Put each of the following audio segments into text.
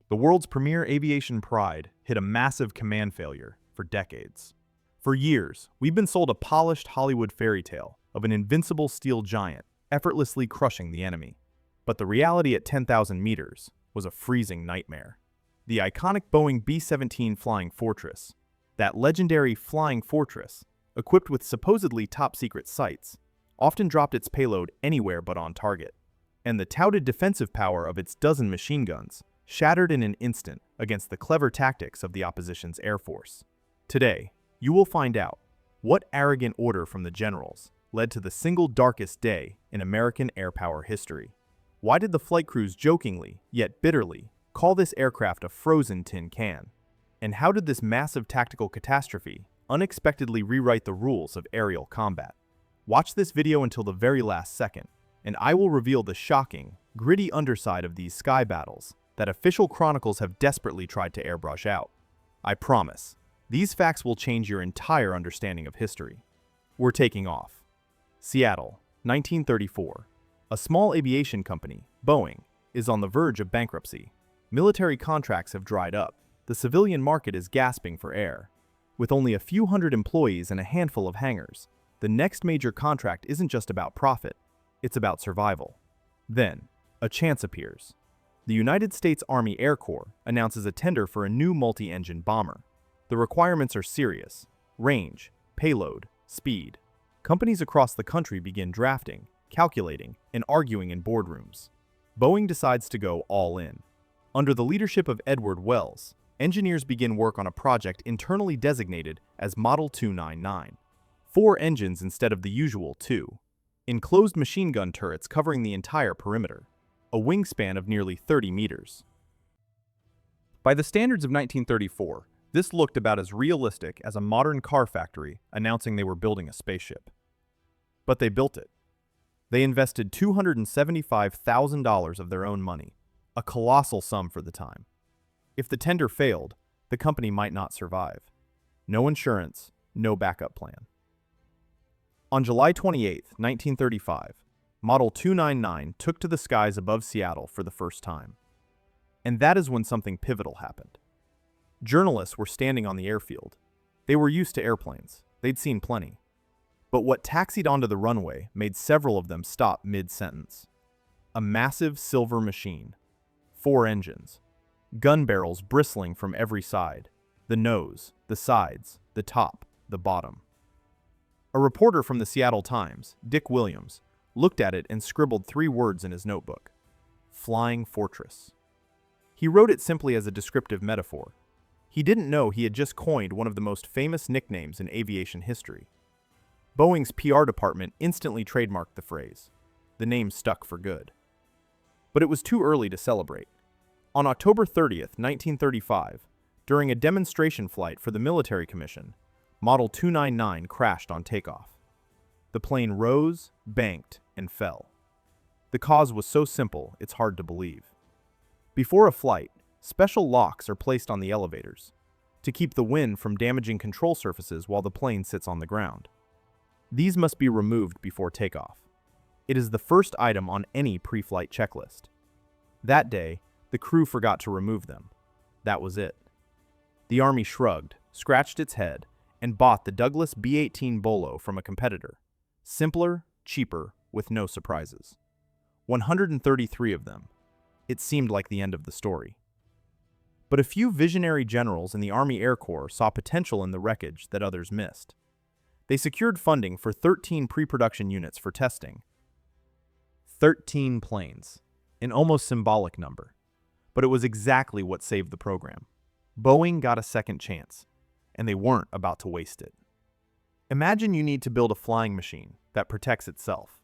The world's premier aviation pride hit a massive command failure for decades. For years, we've been sold a polished Hollywood fairy tale of an invincible steel giant effortlessly crushing the enemy. But the reality at 10,000 meters was a freezing nightmare. The iconic Boeing B-17 Flying Fortress, that legendary Flying Fortress, equipped with supposedly top-secret sights, often dropped its payload anywhere but on target. And the touted defensive power of its dozen machine guns shattered in an instant against the clever tactics of the opposition's air force. Today, you will find out what arrogant order from the generals led to the single darkest day in American air power history. Why did the flight crews jokingly, yet bitterly, call this aircraft a frozen tin can? And how did this massive tactical catastrophe unexpectedly rewrite the rules of aerial combat? Watch this video until the very last second, and I will reveal the shocking, gritty underside of these sky battles that official chronicles have desperately tried to airbrush out. I promise, these facts will change your entire understanding of history. We're taking off. Seattle, 1934. A small aviation company, Boeing, is on the verge of bankruptcy. Military contracts have dried up. The civilian market is gasping for air. With only a few hundred employees and a handful of hangars, the next major contract isn't just about profit, it's about survival. Then, a chance appears. The United States Army Air Corps announces a tender for a new multi-engine bomber. The requirements are serious: range, payload, speed. Companies across the country begin drafting, calculating, and arguing in boardrooms. Boeing decides to go all in. Under the leadership of Edward Wells, engineers begin work on a project internally designated as Model 299. 4 engines instead of the usual 2. Enclosed machine gun turrets covering the entire perimeter. A wingspan of nearly 30 meters. By the standards of 1934, this looked about as realistic as a modern car factory announcing they were building a spaceship. But they built it. They invested $275,000 of their own money, a colossal sum for the time. If the tender failed, the company might not survive. No insurance, no backup plan. On July 28, 1935, Model 299 took to the skies above Seattle for the first time. And that is when something pivotal happened. Journalists were standing on the airfield. They were used to airplanes. They'd seen plenty. But what taxied onto the runway made several of them stop mid-sentence. A massive silver machine. 4 engines. Gun barrels bristling from every side. The nose, the sides, the top, the bottom. A reporter from the Seattle Times, Dick Williams, looked at it and scribbled 3 words in his notebook: Flying Fortress. He wrote it simply as a descriptive metaphor. He didn't know he had just coined one of the most famous nicknames in aviation history. Boeing's PR department instantly trademarked the phrase. The name stuck for good. But it was too early to celebrate. On October 30th, 1935, during a demonstration flight for the Military Commission, Model 299 crashed on takeoff. The plane rose, banked, and fell. The cause was so simple, it's hard to believe. Before a flight, special locks are placed on the elevators to keep the wind from damaging control surfaces while the plane sits on the ground. These must be removed before takeoff. It is the first item on any pre-flight checklist. That day, the crew forgot to remove them. That was it. The Army shrugged, scratched its head, and bought the Douglas B-18 Bolo from a competitor. Simpler, cheaper, with no surprises. 133 of them. It seemed like the end of the story. But a few visionary generals in the Army Air Corps saw potential in the wreckage that others missed. They secured funding for 13 pre-production units for testing. 13 planes, an almost symbolic number. But it was exactly what saved the program. Boeing got a second chance, and they weren't about to waste it. Imagine you need to build a flying machine that protects itself,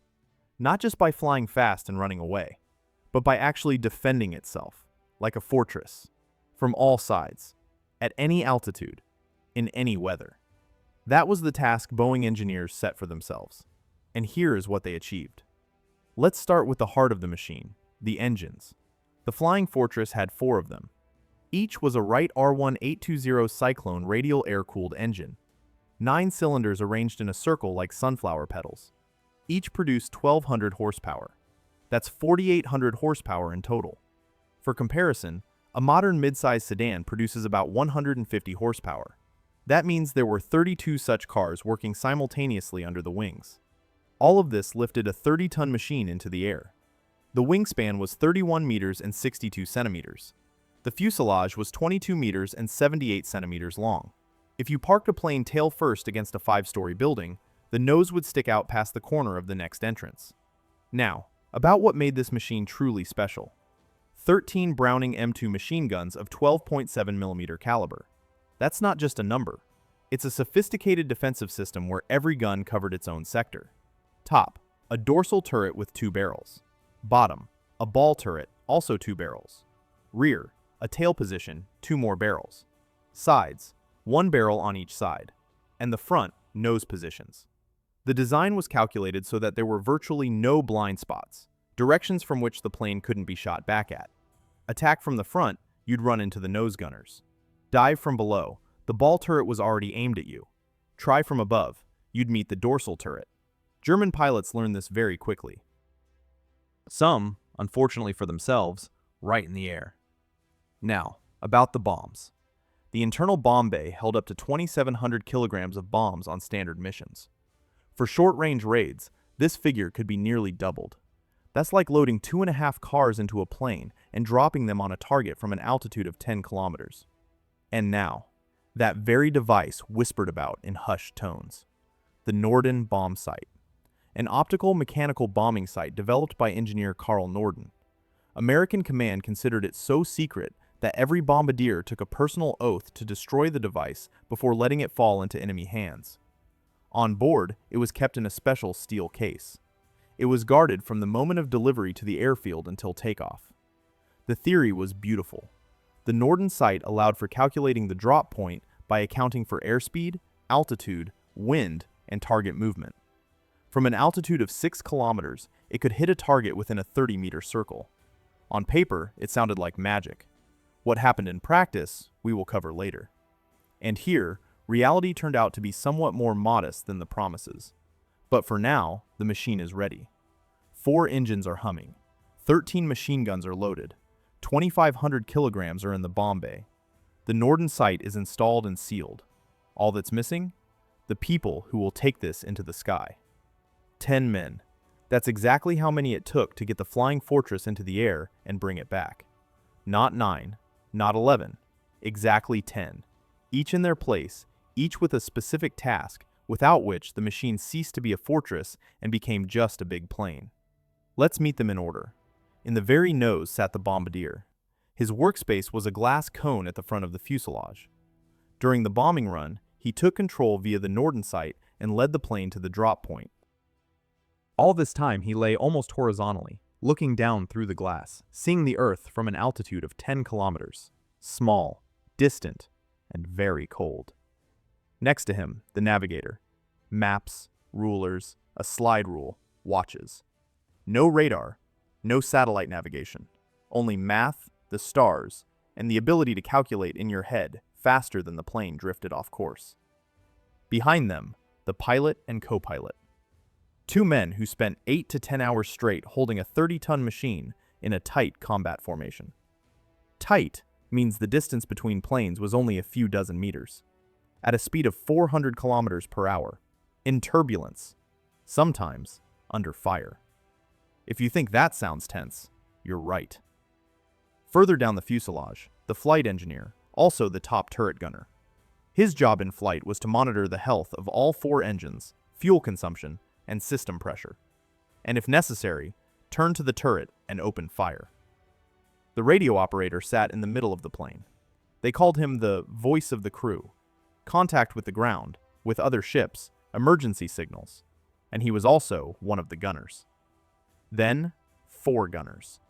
not just by flying fast and running away, but by actually defending itself, like a fortress, from all sides, at any altitude, in any weather. That was the task Boeing engineers set for themselves, and here is what they achieved. Let's start with the heart of the machine, the engines. The Flying Fortress had 4 of them. Each was a Wright R1820 Cyclone radial air-cooled engine. 9 cylinders arranged in a circle like sunflower petals. Each produced 1,200 horsepower. That's 4,800 horsepower in total. For comparison, A modern midsize sedan produces about 150 horsepower. That means there were 32 such cars working simultaneously under the wings. All of this lifted a 30-ton machine into the air. The wingspan was 31 meters and 62 centimeters. The fuselage was 22 meters and 78 centimeters long. If you parked a plane tail first against a 5-story building, the nose would stick out past the corner of the next entrance. Now, about what made this machine truly special. 13 Browning M2 machine guns of 12.7mm caliber. That's not just a number. It's a sophisticated defensive system where every gun covered its own sector. Top, a dorsal turret with 2 barrels. Bottom, a ball turret, also 2 barrels. Rear, a tail position, 2 more barrels. Sides, 1 barrel on each side. And the front, nose positions. The design was calculated so that there were virtually no blind spots, directions from which the plane couldn't be shot back at. Attack from the front, you'd run into the nose gunners. Dive from below, the ball turret was already aimed at you. Try from above, you'd meet the dorsal turret. German pilots learned this very quickly. Some, unfortunately for themselves, right in the air. Now, about the bombs. The internal bomb bay held up to 2,700 kilograms of bombs on standard missions. For short-range raids, this figure could be nearly doubled. That's like loading 2.5 cars into a plane and dropping them on a target from an altitude of 10 kilometers. And now, that very device whispered about in hushed tones. The Norden bomb sight. An optical mechanical bombing sight developed by engineer Carl Norden. American command considered it so secret that every bombardier took a personal oath to destroy the device before letting it fall into enemy hands. On board, it was kept in a special steel case. It was guarded from the moment of delivery to the airfield until takeoff. The theory was beautiful. The Norden sight allowed for calculating the drop point by accounting for airspeed, altitude, wind, and target movement. From an altitude of 6 kilometers, it could hit a target within a 30-meter circle. On paper, it sounded like magic. What happened in practice, we will cover later. And here, reality turned out to be somewhat more modest than the promises. But for now, the machine is ready. 4 engines are humming. 13 machine guns are loaded. 2,500 kilograms are in the bomb bay. The Norden sight is installed and sealed. All that's missing? The people who will take this into the sky. 10 men. That's exactly how many it took to get the Flying Fortress into the air and bring it back. Not 9, not 11, exactly 10. Each in their place, each with a specific task, without which the machine ceased to be a fortress and became just a big plane. Let's meet them in order. In the very nose sat the bombardier. His workspace was a glass cone at the front of the fuselage. During the bombing run, he took control via the Norden sight and led the plane to the drop point. All this time he lay almost horizontally, looking down through the glass, seeing the Earth from an altitude of 10 kilometers. Small, distant, and very cold. Next to him, the navigator. Maps, rulers, a slide rule, watches. No radar, no satellite navigation. Only math, the stars, and the ability to calculate in your head faster than the plane drifted off course. Behind them, the pilot and co-pilot. 2 men who spent 8 to 10 hours straight holding a 30-ton machine in a tight combat formation. Tight means the distance between planes was only a few dozen meters. At a speed of 400 kilometers per hour, in turbulence, sometimes under fire. If you think that sounds tense, you're right. Further down the fuselage, the flight engineer, also the top turret gunner. His job in flight was to monitor the health of all 4 engines, fuel consumption, and system pressure, and if necessary, turn to the turret and open fire. The radio operator sat in the middle of the plane. They called him the voice of the crew. Contact with the ground, with other ships, emergency signals, and he was also one of the gunners. Then, 4 gunners.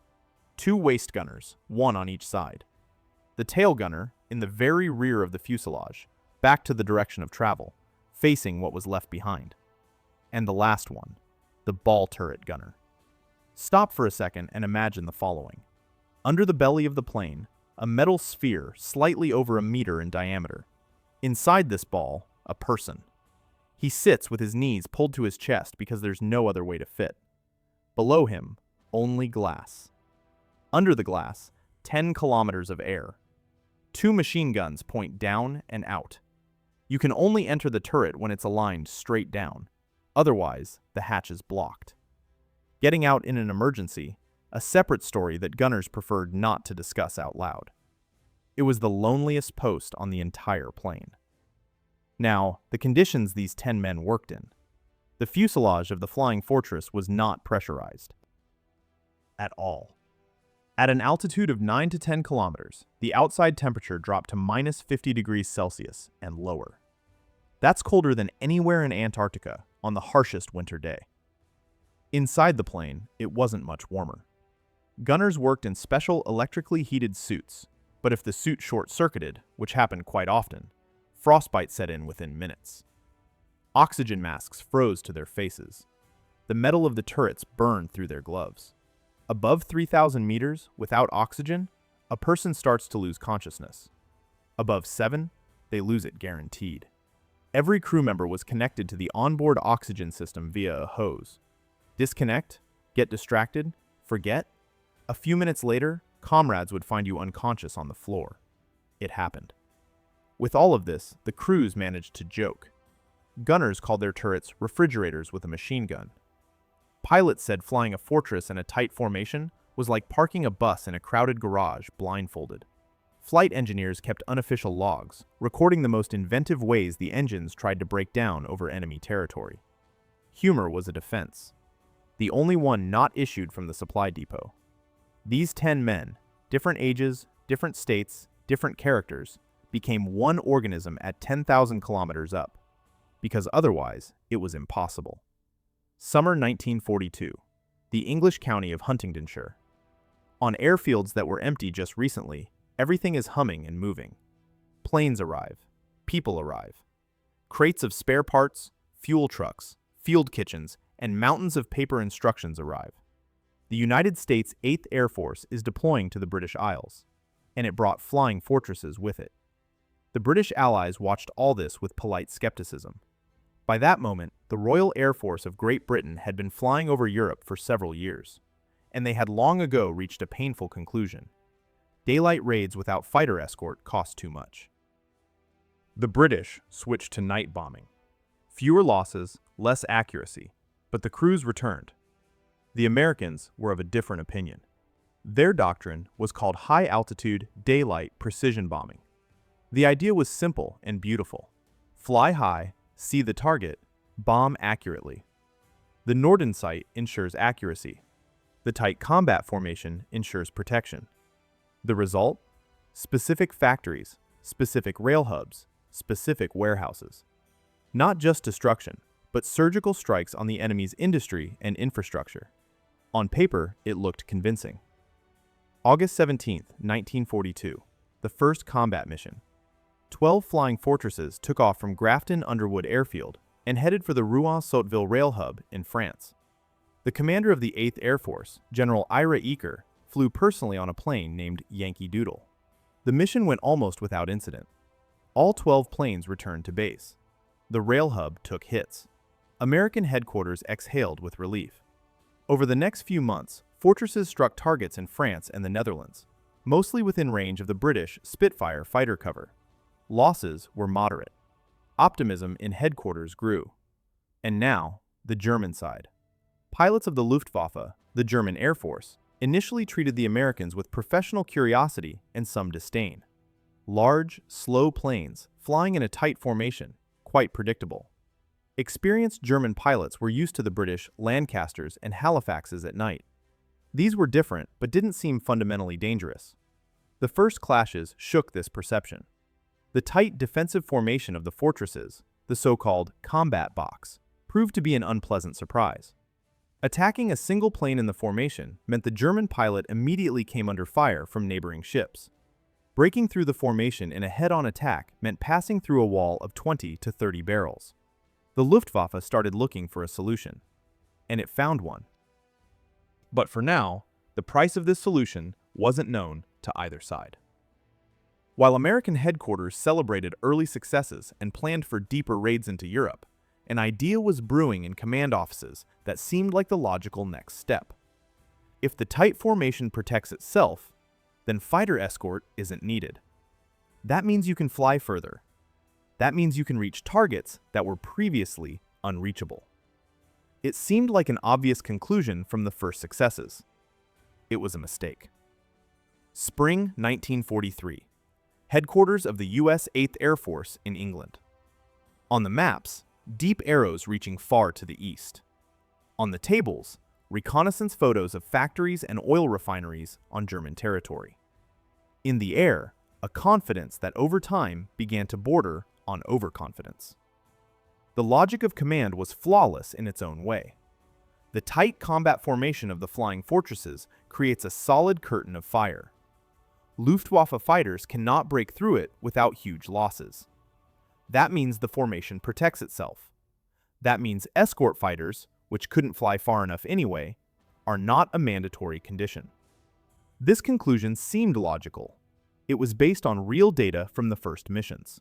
2 waist gunners, 1 on each side. The tail gunner, in the very rear of the fuselage, back to the direction of travel, facing what was left behind. And the last one, the ball turret gunner. Stop for a second and imagine the following. Under the belly of the plane, a metal sphere slightly over a meter in diameter. Inside this ball, a person. He sits with his knees pulled to his chest because there's no other way to fit. Below him, only glass. Under the glass, 10 kilometers of air. 2 machine guns point down and out. You can only enter the turret when it's aligned straight down. Otherwise, the hatch is blocked. Getting out in an emergency, a separate story that gunners preferred not to discuss out loud. It was the loneliest post on the entire plane. Now, the conditions these 10 men worked in. The fuselage of the Flying Fortress was not pressurized at all. At an altitude of 9 to 10 kilometers, the outside temperature dropped to minus 50 degrees Celsius and lower. That's colder than anywhere in Antarctica on the harshest winter day. Inside the plane, it wasn't much warmer. Gunners worked in special electrically heated suits, but if the suit short-circuited, which happened quite often, frostbite set in within minutes. Oxygen masks froze to their faces. The metal of the turrets burned through their gloves. Above 3,000 meters, without oxygen, a person starts to lose consciousness. Above 7, they lose it guaranteed. Every crew member was connected to the onboard oxygen system via a hose. Disconnect, get distracted, forget. A few minutes later, comrades would find you unconscious on the floor. It happened. With all of this, the crews managed to joke. Gunners called their turrets refrigerators with a machine gun. Pilots said flying a Fortress in a tight formation was like parking a bus in a crowded garage blindfolded. Flight engineers kept unofficial logs, recording the most inventive ways the engines tried to break down over enemy territory. Humor was a defense, the only one not issued from the supply depot. These 10 men, different ages, different states, different characters, became one organism at 10,000 kilometers up, because otherwise it was impossible. Summer 1942, the English county of Huntingdonshire. On airfields that were empty just recently, everything is humming and moving. Planes arrive. People arrive. Crates of spare parts, fuel trucks, field kitchens, and mountains of paper instructions arrive. The United States 8th Air Force is deploying to the British Isles, and it brought flying fortresses with it. The British Allies watched all this with polite skepticism. By that moment, the Royal Air Force of Great Britain had been flying over Europe for several years, and they had long ago reached a painful conclusion. Daylight raids without fighter escort cost too much. The British switched to night bombing. Fewer losses, less accuracy, but the crews returned. The Americans were of a different opinion. Their doctrine was called high-altitude, daylight precision bombing. The idea was simple and beautiful. Fly high, see the target, bomb accurately. The Norden sight ensures accuracy. The tight combat formation ensures protection. The result? Specific factories, specific rail hubs, specific warehouses. Not just destruction, but surgical strikes on the enemy's industry and infrastructure. On paper, it looked convincing. August 17, 1942, the first combat mission. 12 Flying Fortresses took off from Grafton-Underwood Airfield and headed for the Rouen-Sotteville Rail Hub in France. The commander of the 8th Air Force, General Ira Eaker, flew personally on a plane named Yankee Doodle. The mission went almost without incident. All 12 planes returned to base. The rail hub took hits. American headquarters exhaled with relief. Over the next few months, Fortresses struck targets in France and the Netherlands, mostly within range of the British Spitfire fighter cover. Losses were moderate. Optimism in headquarters grew. And now, the German side. Pilots of the Luftwaffe, the German Air Force, initially treated the Americans with professional curiosity and some disdain. Large, slow planes, flying in a tight formation, quite predictable. Experienced German pilots were used to the British Lancasters and Halifaxes at night. These were different, but didn't seem fundamentally dangerous. The first clashes shook this perception. The tight defensive formation of the Fortresses, the so-called combat box, proved to be an unpleasant surprise. Attacking a single plane in the formation meant the German pilot immediately came under fire from neighboring ships. Breaking through the formation in a head-on attack meant passing through a wall of 20 to 30 barrels. The Luftwaffe started looking for a solution, and it found one. But for now, the price of this solution wasn't known to either side. While American headquarters celebrated early successes and planned for deeper raids into Europe, an idea was brewing in command offices that seemed like the logical next step. If the tight formation protects itself, then fighter escort isn't needed. That means you can fly further. That means you can reach targets that were previously unreachable. It seemed like an obvious conclusion from the first successes. It was a mistake. Spring 1943. Headquarters of the U.S. 8th Air Force in England. On the maps, deep arrows reaching far to the east. On the tables, reconnaissance photos of factories and oil refineries on German territory. In the air, a confidence that over time began to border on overconfidence. The logic of command was flawless in its own way. The tight combat formation of the Flying Fortresses creates a solid curtain of fire. Luftwaffe fighters cannot break through it without huge losses. That means the formation protects itself. That means escort fighters, which couldn't fly far enough anyway, are not a mandatory condition. This conclusion seemed logical. It was based on real data from the first missions.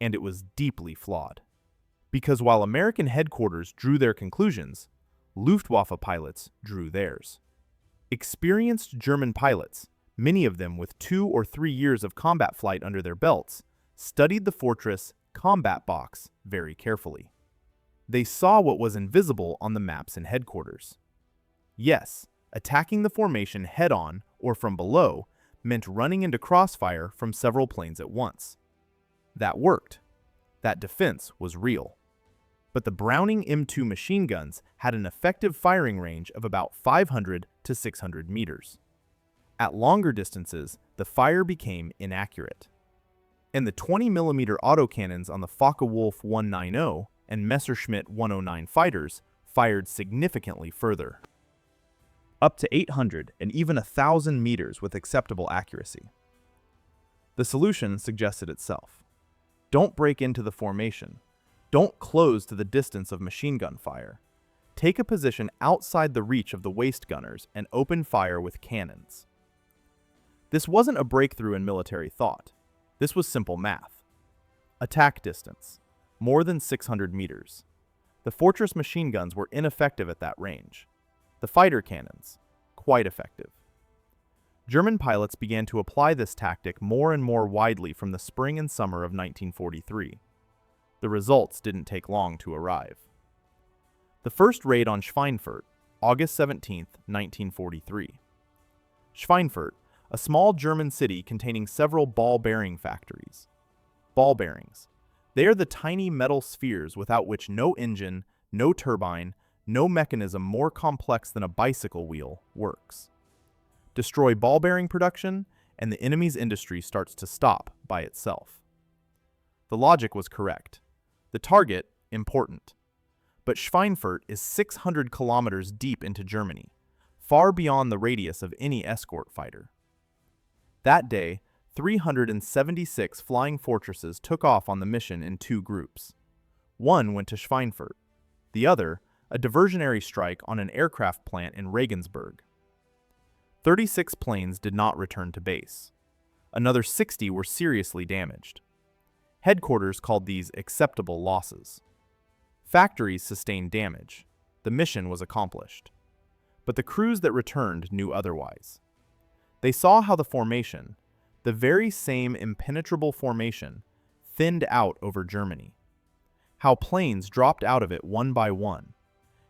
And it was deeply flawed. Because while American headquarters drew their conclusions, Luftwaffe pilots drew theirs. Experienced German pilots, many of them with 2 or 3 years of combat flight under their belts, studied the Fortress combat box very carefully. They saw what was invisible on the maps in headquarters. Yes, attacking the formation head-on or from below meant running into crossfire from several planes at once. That worked. That defense was real. But the Browning M2 machine guns had an effective firing range of about 500 to 600 meters. At longer distances, the fire became inaccurate. And the 20mm autocannons on the Focke-Wulf 190 and Messerschmitt 109 fighters fired significantly further, up to 800 and even 1,000 meters with acceptable accuracy. The solution suggested itself. Don't break into the formation. Don't close to the distance of machine gun fire. Take a position outside the reach of the waist gunners and open fire with cannons. This wasn't a breakthrough in military thought. This was simple math. Attack distance, more than 600 meters. The Fortress machine guns were ineffective at that range. The fighter cannons, quite effective. German pilots began to apply this tactic more and more widely from the spring and summer of 1943. The results didn't take long to arrive. The first raid on Schweinfurt, August 17, 1943. Schweinfurt, a small German city containing several ball bearing factories. Ball bearings. They are the tiny metal spheres without which no engine, no turbine, no mechanism more complex than a bicycle wheel works. Destroy ball bearing production, and the enemy's industry starts to stop by itself. The logic was correct. The target, important. But Schweinfurt is 600 kilometers deep into Germany, far beyond the radius of any escort fighter. That day, 376 Flying Fortresses took off on the mission in 2 groups. One went to Schweinfurt, the other, a diversionary strike on an aircraft plant in Regensburg. 36 planes did not return to base. Another 60 were seriously damaged. Headquarters called these acceptable losses. Factories sustained damage. The mission was accomplished. But the crews that returned knew otherwise. They saw how the formation, the very same impenetrable formation, thinned out over Germany. How planes dropped out of it one by one.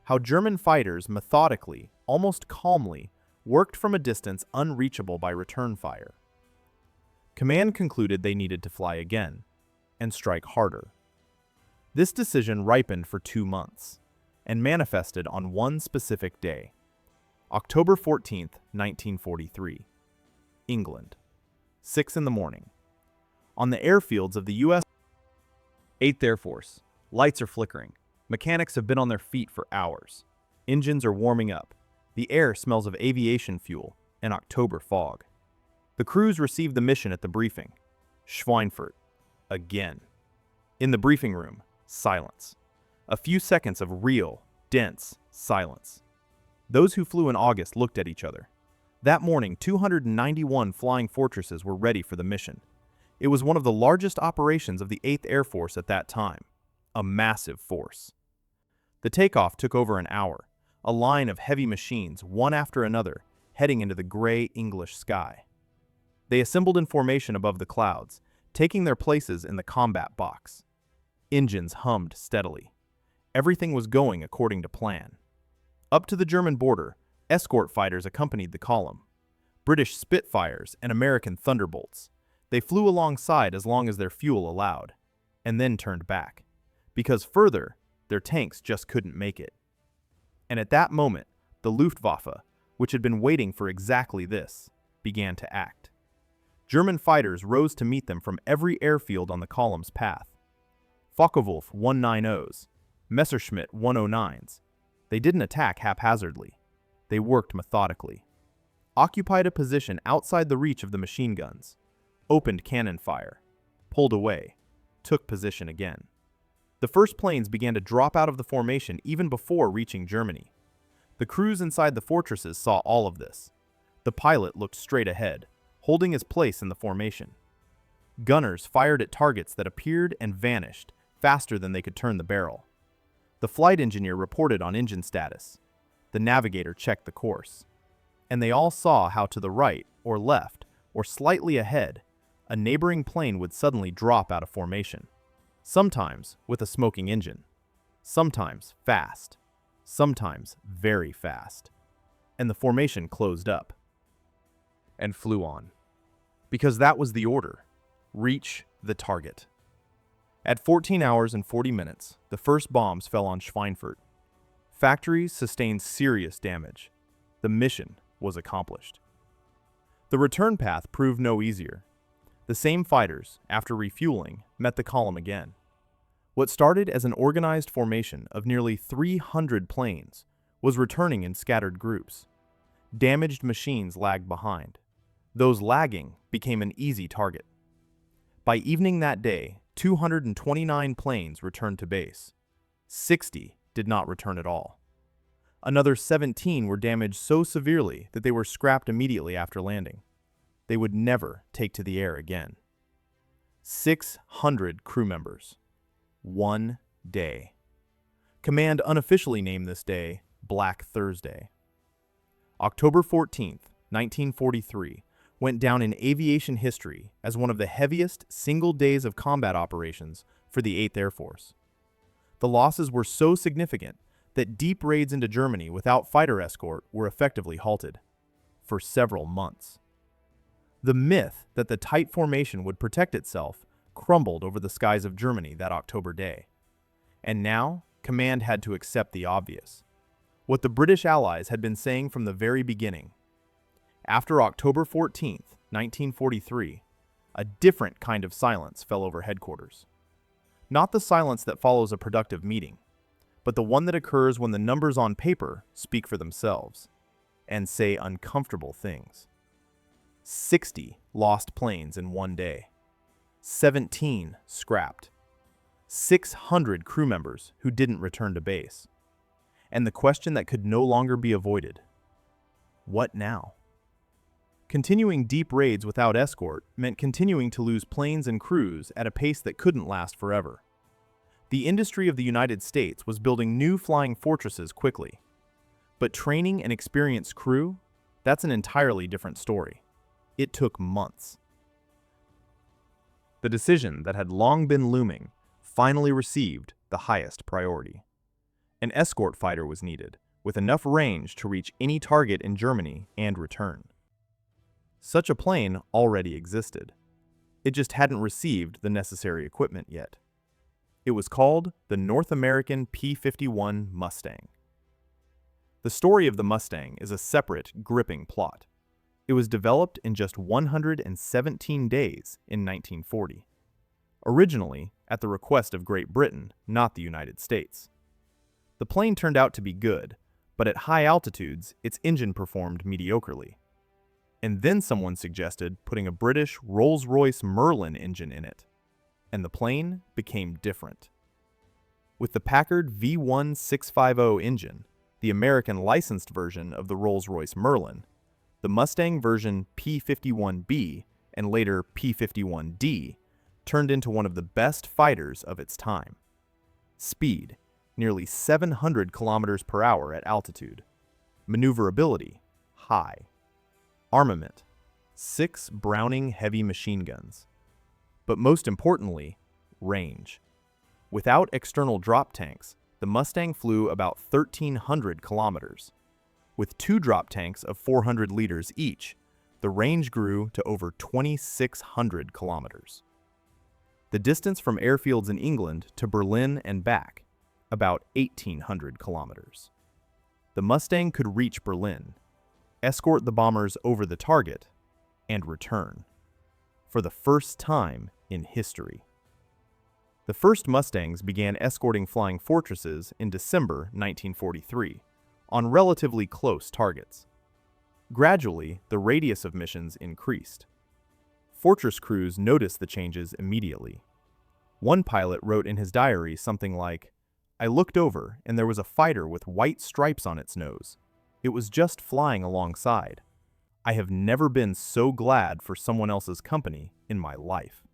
How German fighters methodically, almost calmly, worked from a distance unreachable by return fire. Command concluded they needed to fly again, and strike harder. This decision ripened for 2 months, and manifested on one specific day, October 14, 1943. England. 6 in the morning. On the airfields of the U.S. 8th Air Force, lights are flickering. Mechanics have been on their feet for hours. Engines are warming up. The air smells of aviation fuel and October fog. The crews receive the mission at the briefing. Schweinfurt. Again. In the briefing room, silence. A few seconds of real, dense silence. Those who flew in August looked at each other. That morning, 291 Flying Fortresses were ready for the mission. It was one of the largest operations of the 8th Air Force at that time. A massive force. The takeoff took over an hour, a line of heavy machines, one after another, heading into the gray English sky. They assembled in formation above the clouds, taking their places in the combat box. Engines hummed steadily. Everything was going according to plan. Up to the German border, Escort fighters accompanied the column. British Spitfires and American Thunderbolts. They flew alongside as long as their fuel allowed, and then turned back, because further, their tanks just couldn't make it. And at that moment, the Luftwaffe, which had been waiting for exactly this, began to act. German fighters rose to meet them from every airfield on the column's path. Focke-Wulf 190s, Messerschmitt 109s. They didn't attack haphazardly. They worked methodically. Occupied a position outside the reach of the machine guns, opened cannon fire, pulled away, took position again. The first planes began to drop out of the formation even before reaching Germany. The crews inside the fortresses saw all of this. The pilot looked straight ahead, holding his place in the formation. Gunners fired at targets that appeared and vanished faster than they could turn the barrel. The flight engineer reported on engine status. The navigator checked the course. And they all saw how to the right, or left, or slightly ahead, a neighboring plane would suddenly drop out of formation. Sometimes with a smoking engine. Sometimes fast. Sometimes very fast. And the formation closed up. And flew on. Because that was the order. Reach the target. At 14 hours and 40 minutes, the first bombs fell on Schweinfurt. Factories sustained serious damage. The mission was accomplished. The return path proved no easier. The same fighters, after refueling, met the column again. What started as an organized formation of nearly 300 planes was returning in scattered groups. Damaged machines lagged behind. Those lagging became an easy target. By evening that day, 229 planes returned to base. 60 did not return at all. Another 17 were damaged so severely that they were scrapped immediately after landing. They would never take to the air again. 600 crew members. One day. Command unofficially named this day Black Thursday. October 14th, 1943, went down in aviation history as one of the heaviest single days of combat operations for the 8th Air Force. The losses were so significant that deep raids into Germany without fighter escort were effectively halted for several months. The myth that the tight formation would protect itself crumbled over the skies of Germany that October day. And now, command had to accept the obvious. What the British Allies had been saying from the very beginning. After October 14th, 1943, a different kind of silence fell over headquarters. Not the silence that follows a productive meeting, but the one that occurs when the numbers on paper speak for themselves and say uncomfortable things. 60 lost planes in one day. 17 scrapped. 600 crew members who didn't return to base. And the question that could no longer be avoided. What now? Continuing deep raids without escort meant continuing to lose planes and crews at a pace that couldn't last forever. The industry of the United States was building new flying fortresses quickly. But training an experienced crew, that's an entirely different story. It took months. The decision that had long been looming finally received the highest priority. An escort fighter was needed, with enough range to reach any target in Germany and return. Such a plane already existed. It just hadn't received the necessary equipment yet. It was called the North American P-51 Mustang. The story of the Mustang is a separate, gripping plot. It was developed in just 117 days in 1940. Originally, at the request of Great Britain, not the United States. The plane turned out to be good, but at high altitudes, its engine performed mediocrely. And then someone suggested putting a British Rolls-Royce Merlin engine in it, and the plane became different. With the Packard V1650 engine, the American licensed version of the Rolls-Royce Merlin, the Mustang version P-51B and later P-51D turned into one of the best fighters of its time. Speed, nearly 700 kilometers per hour at altitude. Maneuverability, high. Armament, 6 Browning heavy machine guns. But most importantly, range. Without external drop tanks, the Mustang flew about 1,300 kilometers. With 2 drop tanks of 400 liters each, the range grew to over 2,600 kilometers. The distance from airfields in England to Berlin and back, about 1,800 kilometers. The Mustang could reach Berlin, escort the bombers over the target, and return, for the first time in history. The first Mustangs began escorting Flying Fortresses in December 1943, on relatively close targets. Gradually, the radius of missions increased. Fortress crews noticed the changes immediately. One pilot wrote in his diary something like, "I looked over and there was a fighter with white stripes on its nose. It was just flying alongside. I have never been so glad for someone else's company in my life."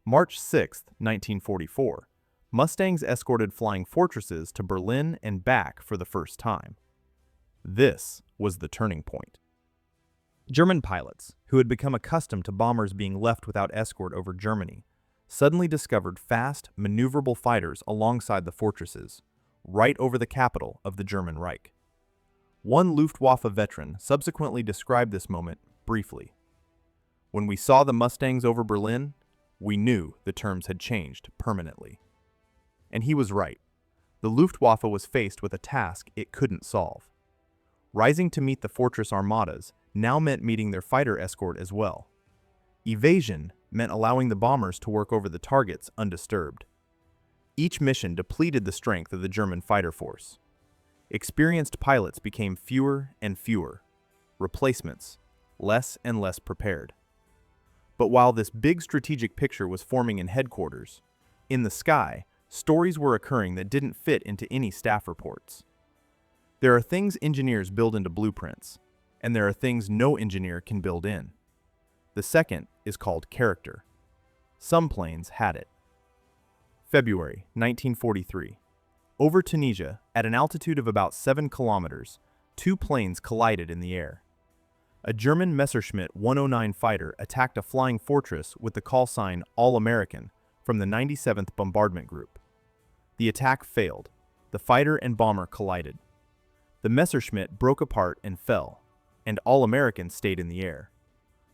March 6, 1944, Mustangs escorted Flying Fortresses to Berlin and back for the first time. This was the turning point. German pilots, who had become accustomed to bombers being left without escort over Germany, suddenly discovered fast, maneuverable fighters alongside the Fortresses, right over the capital of the German Reich. One Luftwaffe veteran subsequently described this moment briefly. "When we saw the Mustangs over Berlin, we knew the terms had changed permanently." And he was right. The Luftwaffe was faced with a task it couldn't solve. Rising to meet the Fortress armadas now meant meeting their fighter escort as well. Evasion meant allowing the bombers to work over the targets undisturbed. Each mission depleted the strength of the German fighter force. Experienced pilots became fewer and fewer, replacements less and less prepared. But while this big strategic picture was forming in headquarters, in the sky, stories were occurring that didn't fit into any staff reports. There are things engineers build into blueprints, and there are things no engineer can build in. The second is called character. Some planes had it. February 1943. Over Tunisia, at an altitude of about 7 kilometers, 2 planes collided in the air. A German Messerschmitt 109 fighter attacked a Flying Fortress with the call sign All-American from the 97th Bombardment Group. The attack failed. The fighter and bomber collided. The Messerschmitt broke apart and fell, and All-American stayed in the air.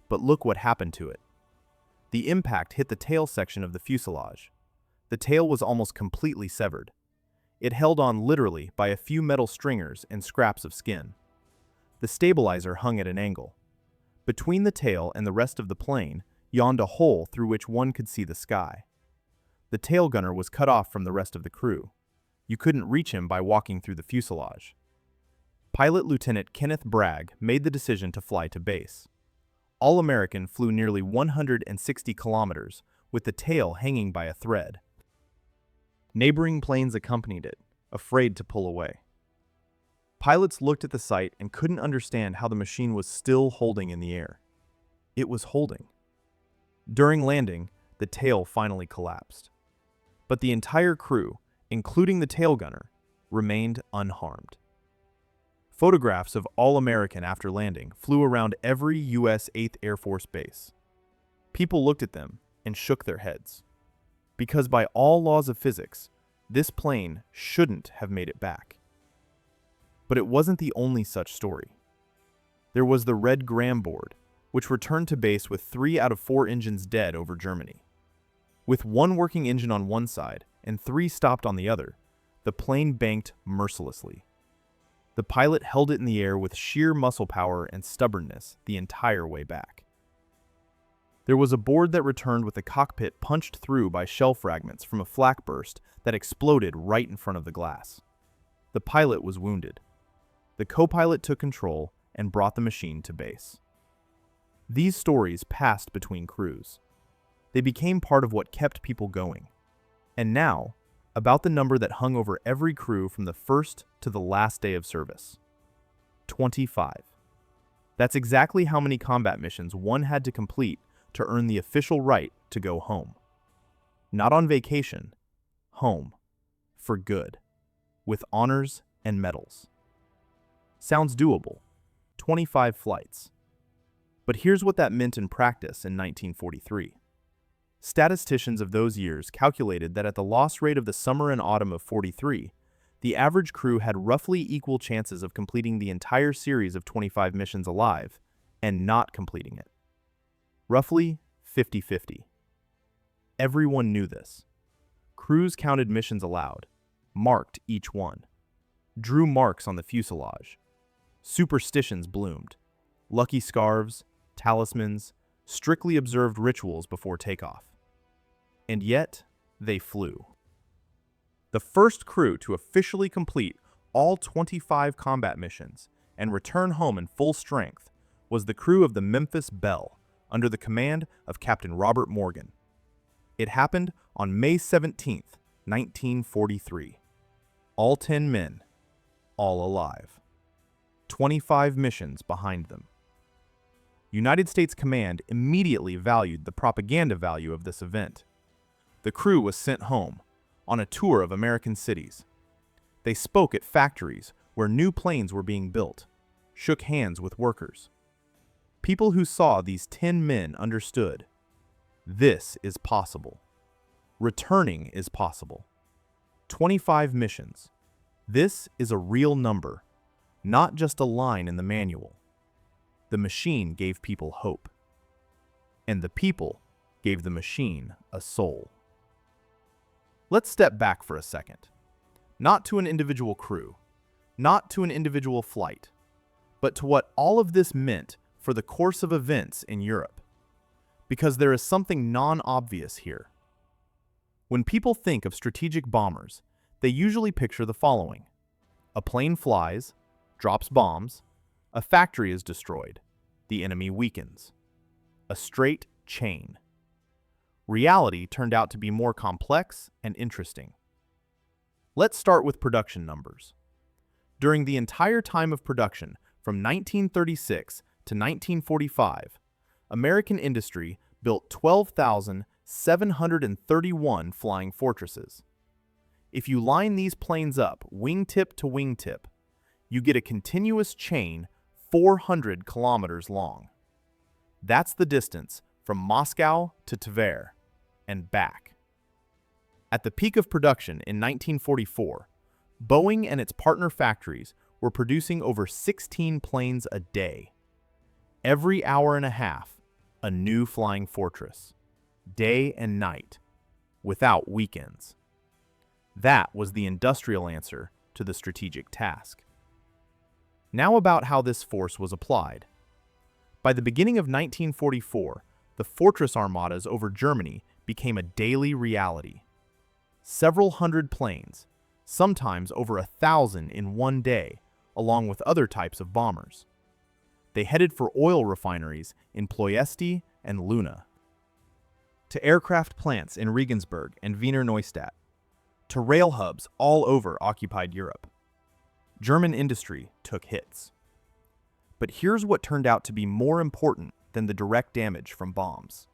But look what happened to it. The impact hit the tail section of the fuselage. The tail was almost completely severed. It held on literally by a few metal stringers and scraps of skin. The stabilizer hung at an angle. Between the tail and the rest of the plane yawned a hole through which one could see the sky. The tail gunner was cut off from the rest of the crew. You couldn't reach him by walking through the fuselage. Pilot Lieutenant Kenneth Bragg made the decision to fly to base. All-American flew nearly 160 kilometers with the tail hanging by a thread. Neighboring planes accompanied it, afraid to pull away. Pilots looked at the sight and couldn't understand how the machine was still holding in the air. It was holding. During landing, the tail finally collapsed. But the entire crew, including the tail gunner, remained unharmed. Photographs of All-American after landing flew around every U.S. 8th Air Force base. People looked at them and shook their heads. Because by all laws of physics, this plane shouldn't have made it back. But it wasn't the only such story. There was the Red Graham board, which returned to base with 3 out of 4 engines dead over Germany. With 1 working engine on one side and 3 stopped on the other, the plane banked mercilessly. The pilot held it in the air with sheer muscle power and stubbornness the entire way back. There was a board that returned with the cockpit punched through by shell fragments from a flak burst that exploded right in front of the glass. The pilot was wounded. The co-pilot took control and brought the machine to base. These stories passed between crews. They became part of what kept people going. And now, about the number that hung over every crew from the first to the last day of service. 25. That's exactly how many combat missions one had to complete to earn the official right to go home. Not on vacation, home, for good, with honors and medals. Sounds doable. 25 flights. But here's what that meant in practice in 1943. Statisticians of those years calculated that at the loss rate of the summer and autumn of 43, the average crew had roughly equal chances of completing the entire series of 25 missions alive and not completing it. Roughly 50-50. Everyone knew this. Crews counted missions allowed, marked each one, drew marks on the fuselage. Superstitions bloomed. Lucky scarves, talismans, strictly observed rituals before takeoff. And yet, they flew. The first crew to officially complete all 25 combat missions and return home in full strength was the crew of the Memphis Belle, under the command of Captain Robert Morgan. It happened on May 17, 1943. All 10 men, all alive. 25 missions behind them. United States Command immediately valued the propaganda value of this event. The crew was sent home, on a tour of American cities. They spoke at factories where new planes were being built, shook hands with workers. People who saw these 10 men understood, this is possible. Returning is possible. 25 missions. This is a real number, not just a line in the manual. The machine gave people hope. And the people gave the machine a soul. Let's step back for a second. Not to an individual crew, not to an individual flight, but to what all of this meant for the course of events in Europe. Because there is something non-obvious here. When people think of strategic bombers, they usually picture the following. A plane flies, drops bombs, a factory is destroyed, the enemy weakens. A straight chain. Reality turned out to be more complex and interesting. Let's start with production numbers. During the entire time of production, from 1936 to 1945, American industry built 12,731 Flying Fortresses. If you line these planes up wingtip to wingtip, you get a continuous chain 400 kilometers long. That's the distance from Moscow to Tver and back. At the peak of production in 1944, Boeing and its partner factories were producing over 16 planes a day. Every hour and a half, a new Flying Fortress, day and night, without weekends. That was the industrial answer to the strategic task. Now about how this force was applied. By the beginning of 1944, the Fortress armadas over Germany became a daily reality. Several hundred planes, sometimes over 1,000 in one day, along with other types of bombers. They headed for oil refineries in Ploiesti and Luna, to aircraft plants in Regensburg and Wiener Neustadt, to rail hubs all over occupied Europe. German industry took hits. But here's what turned out to be more important than the direct damage from bombs.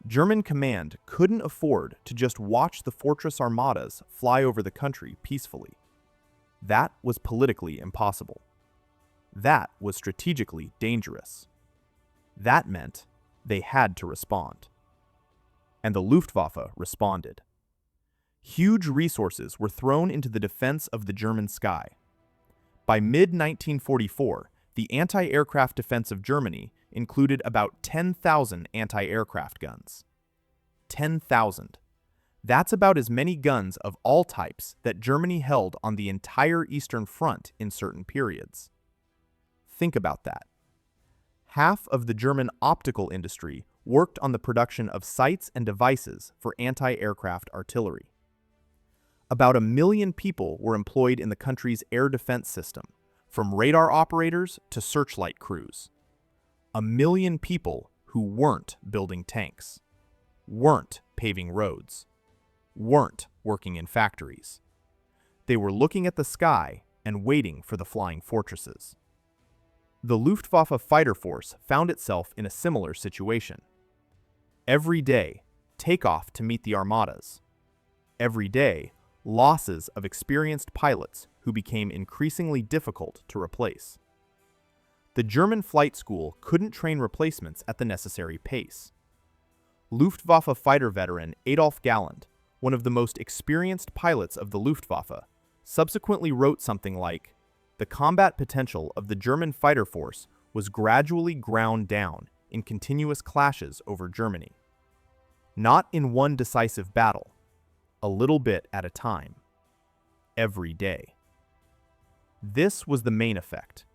German command couldn't afford to just watch the Fortress armadas fly over the country peacefully. That was politically impossible. That was strategically dangerous. That meant they had to respond. And the Luftwaffe responded. Huge resources were thrown into the defense of the German sky. By mid-1944, the anti-aircraft defense of Germany included about 10,000 anti-aircraft guns. 10,000. That's about as many guns of all types that Germany held on the entire Eastern Front in certain periods. Think about that. Half of the German optical industry worked on the production of sights and devices for anti-aircraft artillery. About 1 million people were employed in the country's air defense system, from radar operators to searchlight crews. 1 million people who weren't building tanks, weren't paving roads, weren't working in factories. They were looking at the sky and waiting for the Flying Fortresses. The Luftwaffe fighter force found itself in a similar situation. Every day, takeoff to meet the armadas. Every day, losses of experienced pilots who became increasingly difficult to replace. The German flight school couldn't train replacements at the necessary pace. Luftwaffe fighter veteran Adolf Galland, one of the most experienced pilots of the Luftwaffe, subsequently wrote something like, "The combat potential of the German fighter force was gradually ground down in continuous clashes over Germany. Not in one decisive battle, a little bit at a time. Every day." This was the main effect.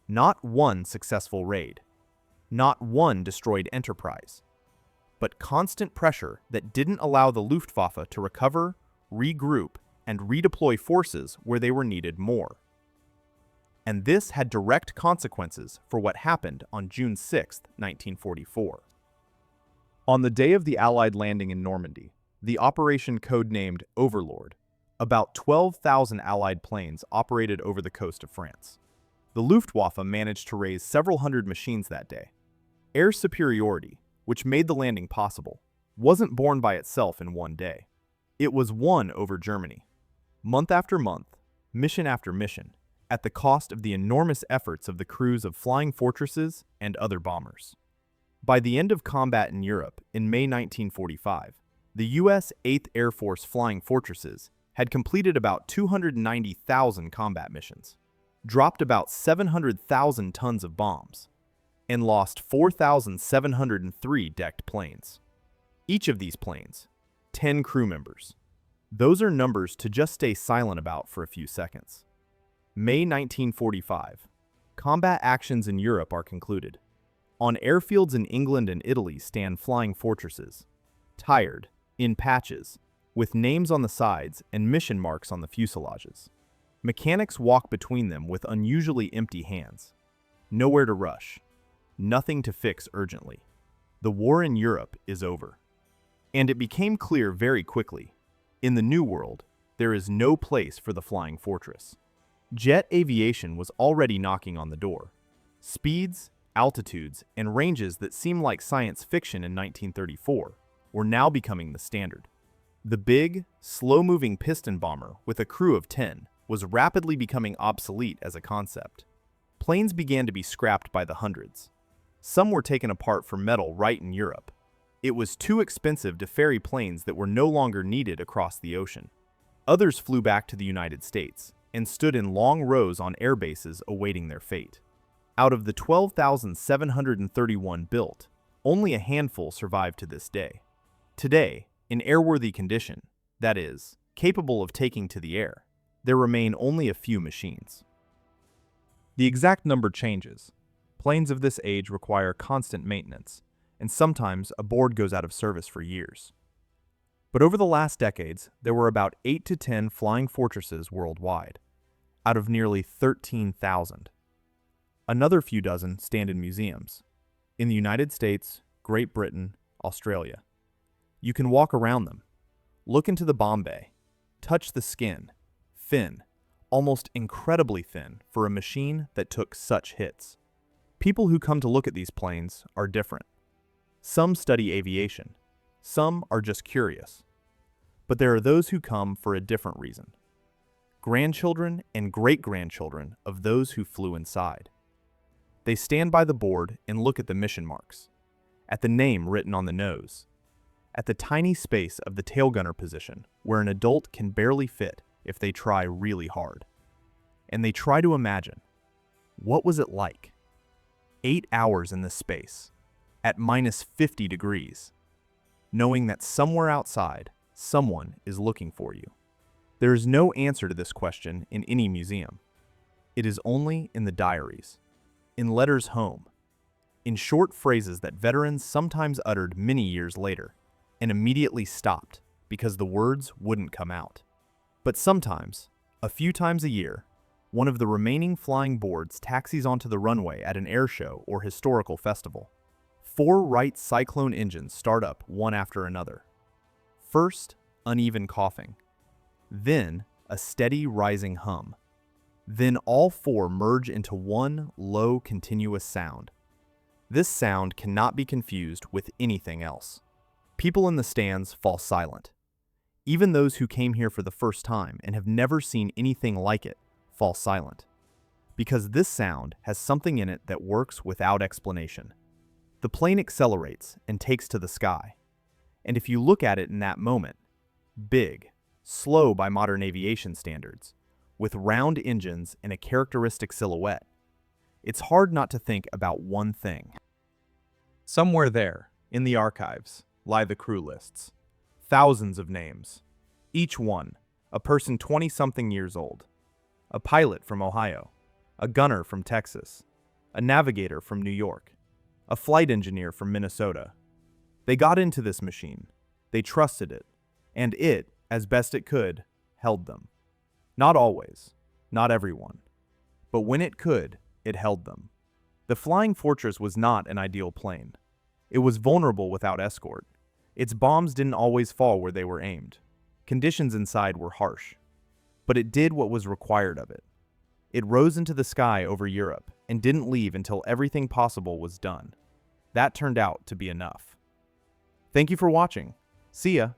Not one successful raid, not one destroyed enterprise, but constant pressure that didn't allow the Luftwaffe to recover, regroup, and redeploy forces where they were needed more. And this had direct consequences for what happened on June 6, 1944. On the day of the Allied landing in Normandy, the operation codenamed Overlord, about 12,000 Allied planes operated over the coast of France. The Luftwaffe managed to raise several hundred machines that day. Air superiority, which made the landing possible, wasn't born by itself in one day. It was won over Germany, month after month, mission after mission, at the cost of the enormous efforts of the crews of Flying Fortresses and other bombers. By the end of combat in Europe in May 1945, the U.S. 8th Air Force Flying Fortresses had completed about 290,000 combat missions, dropped about 700,000 tons of bombs, and lost 4,703 decked planes. Each of these planes, 10 crew members. Those are numbers to just stay silent about for a few seconds. May 1945. Combat actions in Europe are concluded. On airfields in England and Italy stand Flying Fortresses, tired, in patches, with names on the sides and mission marks on the fuselages. Mechanics walk between them with unusually empty hands. Nowhere to rush. Nothing to fix urgently. The war in Europe is over. And it became clear very quickly. In the New World, there is no place for the Flying Fortress. Jet aviation was already knocking on the door. Speeds, altitudes, and ranges that seemed like science fiction in 1934 were now becoming the standard. The big, slow-moving piston bomber with a crew of 10 was rapidly becoming obsolete as a concept. Planes began to be scrapped by the hundreds. Some were taken apart for metal right in Europe. It was too expensive to ferry planes that were no longer needed across the ocean. Others flew back to the United States and stood in long rows on air bases awaiting their fate. Out of the 12,731 built, only a handful survived to this day. Today, in airworthy condition, that is, capable of taking to the air, there remain only a few machines. The exact number changes. Planes of this age require constant maintenance, and sometimes a board goes out of service for years. But over the last decades, there were about 8 to 10 Flying Fortresses worldwide, out of nearly 13,000. Another few dozen stand in museums, in the United States, Great Britain, Australia. You can walk around them, look into the bomb bay, touch the skin, thin, almost incredibly thin for a machine that took such hits. People who come to look at these planes are different. Some study aviation, some are just curious. But there are those who come for a different reason. Grandchildren and great-grandchildren of those who flew inside. They stand by the board and look at the mission marks, at the name written on the nose, at the tiny space of the tail gunner position where an adult can barely fit if they try really hard. And they try to imagine, what was it like? 8 hours in this space, at minus 50 degrees, knowing that somewhere outside, someone is looking for you. There is no answer to this question in any museum. It is only in the diaries, in letters home, in short phrases that veterans sometimes uttered many years later and immediately stopped because the words wouldn't come out. But sometimes, a few times a year, one of the remaining flying boards taxis onto the runway at an air show or historical festival. 4 Wright Cyclone engines start up one after another. First, uneven coughing. Then, a steady rising hum. Then all 4 merge into one low, continuous sound. This sound cannot be confused with anything else. People in the stands fall silent. Even those who came here for the first time and have never seen anything like it fall silent, because this sound has something in it that works without explanation. The plane accelerates and takes to the sky. And if you look at it in that moment, big, slow by modern aviation standards, with round engines and a characteristic silhouette, it's hard not to think about one thing. Somewhere there, in the archives, lie the crew lists. Thousands of names. Each one, a person 20-something years old. A pilot from Ohio. A gunner from Texas. A navigator from New York. A flight engineer from Minnesota. They got into this machine. They trusted it. And it, as best it could, held them. Not always. Not everyone. But when it could, it held them. The Flying Fortress was not an ideal plane. It was vulnerable without Escort. Its bombs didn't always fall where they were aimed. Conditions inside were harsh. But it did what was required of it. It rose into the sky over Europe and didn't leave until everything possible was done. That turned out to be enough. Thank you for watching. See ya!